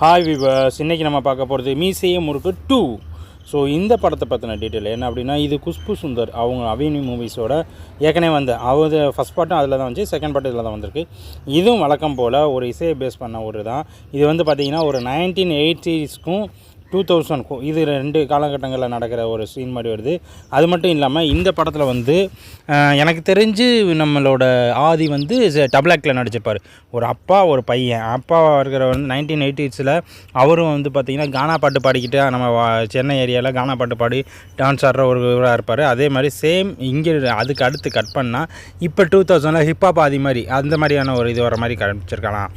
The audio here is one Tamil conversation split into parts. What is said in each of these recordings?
ஹாய் விவர்ஸ், இன்றைக்கி நம்ம பார்க்க போகிறது மீசைய முறுக்கு 2. ஸோ இந்த படத்தை பற்றின டீட்டெயில் என்ன அப்படின்னா, இது குஷ்பு சுந்தர் அவங்க அவென்யூ மூவிஸோட ஏற்கனவே அது ஃபஸ்ட் பார்ட்டும் அதில் தான் வந்துச்சு, செகண்ட் பார்ட்டு இதில் தான் வந்திருக்கு. இதுவும் வழக்கம் போல் ஒரு இசையை பேஸ் பண்ண ஒரு தான். இது வந்து பார்த்திங்கன்னா ஒரு 1980s 2000 இது 2 காலகட்டங்களில் நடக்கிற ஒரு சீன் மாதிரி வருது. அது மட்டும் இல்லாமல் இந்த படத்தில் வந்து எனக்கு தெரிஞ்சு நம்மளோட ஆதி வந்து டபுள் ஆக்டில் நடிச்சிருப்பார். ஒரு அப்பா ஒரு பையன். அப்பா இருக்கிற வந்து 1980s அவரும் வந்து பார்த்திங்கன்னா கானா பாட்டு பாடிக்கிட்டு நம்ம சென்னை ஏரியாவில் கானா பாட்டு பாடி டான்ஸ் ஆடுற ஒரு இவராக இருப்பார். அதே மாதிரி சேம் இங்கே அதுக்கு அடுத்து கட் பண்ணால் இப்போ 2000 ஹிப்ஹாப் ஆதி மாதிரி அந்த மாதிரியான ஒரு இது வர மாதிரி காமிச்சிருக்கலாம்.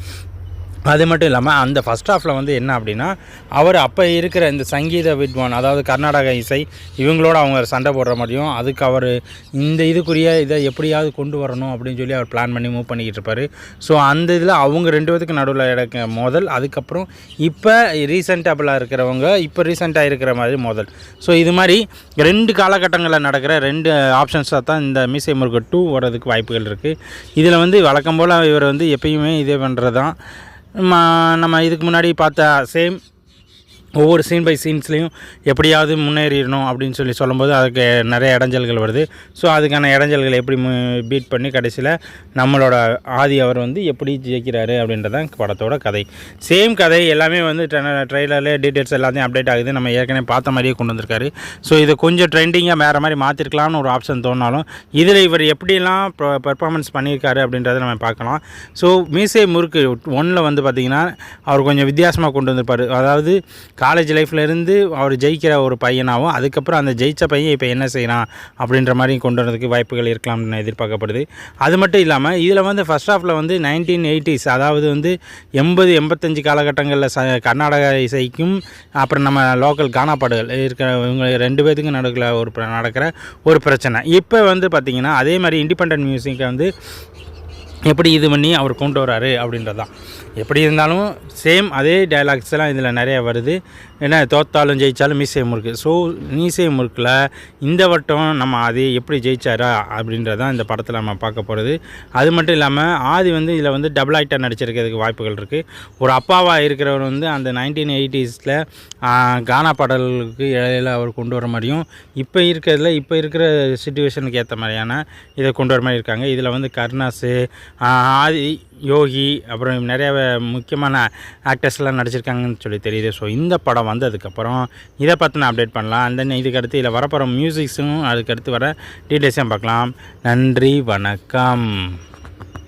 அது மட்டும் இல்லாமல் அந்த ஃபஸ்ட் ஹாஃபில் வந்து என்ன அப்படின்னா, அவர் அப்போ இருக்கிற இந்த சங்கீத வித்வான், அதாவது கர்நாடக இசை இவங்களோட அவங்க சண்டை போடுற மாதிரியும், அதுக்கு அவர் இந்த இதுக்குரிய இதை எப்படியாவது கொண்டு வரணும் அப்படின்னு சொல்லி அவர் பிளான் பண்ணி மூவ் பண்ணிக்கிட்டு இருப்பார். ஸோ அந்த இதில் அவங்க 2 பேத்துக்கு நடுவில் முதல், அதுக்கப்புறம் இப்போ ரீசெண்டாக இருக்கிறவங்க இப்போ ரீசெண்டாக இருக்கிற மாதிரி முதல். ஸோ இது மாதிரி 2 காலகட்டங்களில் நடக்கிற 2 ஆப்ஷன்ஸாக தான் இந்த மீசை முறுக்கு 2 வர்றதுக்கு வாய்ப்புகள் இருக்குது. இதில் வந்து வழக்கம் போல் இவர் வந்து எப்பயுமே இதே பண்ணுறது தான். நம்ம இதுக்கு முன்னாடி பார்த்த சேம் ஒவ்வொரு சீன் பை சீன்ஸ்லேயும் எப்படியாவது முன்னேறிடணும் அப்படின்னு சொல்லும்போது அதுக்கு நிறைய இடைஞ்சல்கள் வருது. ஸோ அதுக்கான இடைஞ்சல்களை எப்படி பீட் பண்ணி கடைசியில் நம்மளோட ஆதி அவர் வந்து எப்படி ஜெயிக்கிறாரு அப்படின்றதான் படத்தோட கதை. சேம் கதை எல்லாமே வந்து ட்ரெய்லர்லேயே டீட்டெயில்ஸ் எல்லாத்தையும் அப்டேட் ஆகுது. நம்ம ஏற்கனவே பார்த்த மாதிரியே கொண்டு வந்திருக்காரு. ஸோ இது கொஞ்சம் ட்ரெண்டிங்காக வேறு மாதிரி மாற்றிருக்கலாம்னு ஒரு ஆப்ஷன் தோணாலும் இதில் இவர் எப்படிலாம் பெர்ஃபார்மன்ஸ் பண்ணியிருக்காரு அப்படின்றத நம்ம பார்க்கலாம். ஸோ மீசை முறுக்கு 1 வந்து பார்த்திங்கன்னா அவர் கொஞ்சம் வித்தியாசமாக கொண்டு வந்திருப்பார். அதாவது காலேஜ் லைஃப்லேருந்து அவர் ஜெயிக்கிற ஒரு பையனாகவும், அதுக்கப்புறம் அந்த ஜெயித்த பையன் இப்போ என்ன செய்யலாம் அப்படின்ற மாதிரி கொண்டு வரதுக்கு வாய்ப்புகள் இருக்கலாம்னு எதிர்பார்க்கப்படுது. அது மட்டும் இல்லாமல் இதில் வந்து ஃபஸ்ட் ஹாஃபில் வந்து 1980s, அதாவது வந்து 80-85 காலகட்டங்களில் கர்நாடக இசைக்கும் அப்புறம் நம்ம லோக்கல் கானா பாடுகள் இருக்கிற இவங்க 2 பேத்துக்கும் நடக்கிற ஒரு பிரச்சனை. இப்போ வந்து பார்த்திங்கன்னா அதே மாதிரி இண்டிபெண்டன்ட் மியூசிக்கை வந்து எப்படி இது பண்ணி அவர் கொண்டு வராரு அப்படின்றதான். எப்படி இருந்தாலும் சேம் அதே டைலாக்ஸ் எல்லாம் இதில் நிறைய வருது. ஏன்னா தோத்தாலும் ஜெயித்தாலும் மீசை முறுக்கு. ஸோ மீசை முறுக்கில் இந்த வட்டம் நம்ம ஆதி எப்படி ஜெயிச்சாரா அப்படின்றதான் இந்த படத்தில் நம்ம பார்க்க போகிறது. அது மட்டும் இல்லாமல் ஆதி வந்து இதில் வந்து டபுள் ஆக்டர் நடிச்சிருக்கிறதுக்கு வாய்ப்புகள் இருக்குது. ஒரு அப்பாவாக இருக்கிறவர் வந்து அந்த 1980s கானா பாடல்களுக்கு இடையில அவர் கொண்டு வர மாதிரியும், இப்போ இருக்கிற சிச்சுவேஷனுக்கு ஏற்ற மாதிரியான இதை கொண்டு வர மாதிரி இருக்காங்க. இதில் வந்து கருணாஸு, ஆதி, யோகி, அப்புறம் நிறைய முக்கியமான ஆக்டர்ஸ்லாம் நடிச்சிருக்காங்கன்னு சொல்லி தெரியுது. ஸோ இந்த படம் வந்ததுக்கப்புறம் இதை பற்றின அப்டேட் பண்ணலாம். அந்த இதுக்கடுத்து இதில் வரப்போகிற மியூசிக்ஸும் அதுக்கடுத்து வர டீட்டெயில்ஸையும் பார்க்கலாம். நன்றி, வணக்கம்.